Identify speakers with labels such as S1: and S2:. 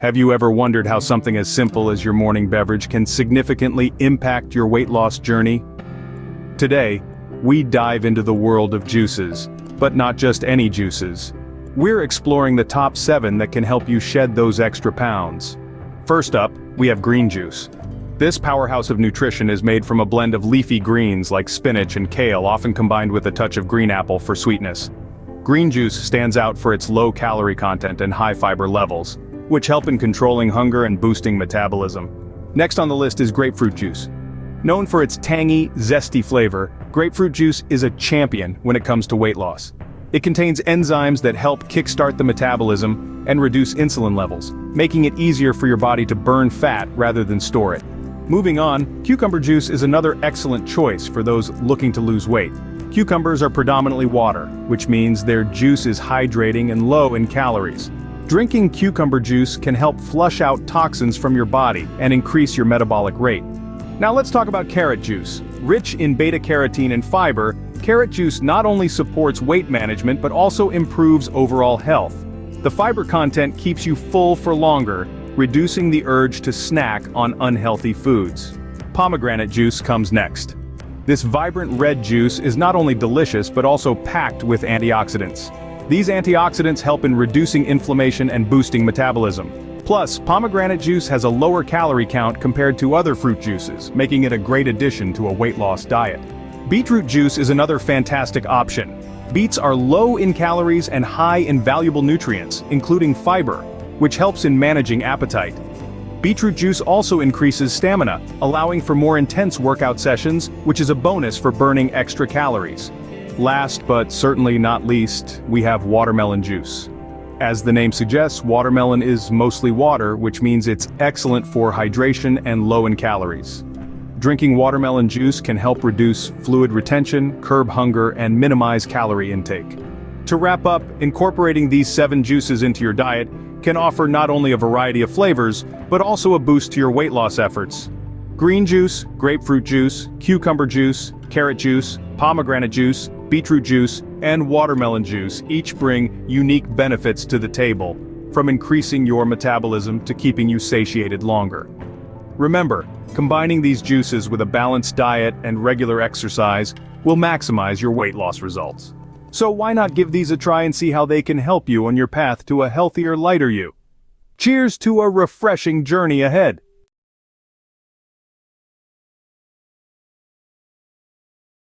S1: Have you ever wondered how something as simple as your morning beverage can significantly impact your weight loss journey? Today, we dive into the world of juices, but not just any juices. We're exploring the top 7 that can help you shed those extra pounds. First up, we have green juice. This powerhouse of nutrition is made from a blend of leafy greens like spinach and kale, often combined with a touch of green apple for sweetness. Green juice stands out for its low calorie content and high fiber levels, which help in controlling hunger and boosting metabolism. Next on the list is grapefruit juice. Known for its tangy, zesty flavor, grapefruit juice is a champion when it comes to weight loss. It contains enzymes that help kickstart the metabolism and reduce insulin levels, making it easier for your body to burn fat rather than store it. Moving on, cucumber juice is another excellent choice for those looking to lose weight. Cucumbers are predominantly water, which means their juice is hydrating and low in calories. Drinking cucumber juice can help flush out toxins from your body and increase your metabolic rate. Now let's talk about carrot juice. Rich in beta-carotene and fiber, carrot juice not only supports weight management but also improves overall health. The fiber content keeps you full for longer, reducing the urge to snack on unhealthy foods. Pomegranate juice comes next. This vibrant red juice is not only delicious but also packed with antioxidants. These antioxidants help in reducing inflammation and boosting metabolism. Plus, pomegranate juice has a lower calorie count compared to other fruit juices, making it a great addition to a weight loss diet. Beetroot juice is another fantastic option. Beets are low in calories and high in valuable nutrients, including fiber, which helps in managing appetite. Beetroot juice also increases stamina, allowing for more intense workout sessions, which is a bonus for burning extra calories. Last but certainly not least, we have watermelon juice. As the name suggests, watermelon is mostly water, which means it's excellent for hydration and low in calories. Drinking watermelon juice can help reduce fluid retention, curb hunger, and minimize calorie intake. To wrap up, incorporating these 7 juices into your diet can offer not only a variety of flavors, but also a boost to your weight loss efforts. Green juice, grapefruit juice, cucumber juice, carrot juice, pomegranate juice, beetroot juice, and watermelon juice each bring unique benefits to the table, from increasing your metabolism to keeping you satiated longer. Remember, combining these juices with a balanced diet and regular exercise will maximize your weight loss results. So why not give these a try and see how they can help you on your path to a healthier, lighter you? Cheers to a refreshing journey ahead!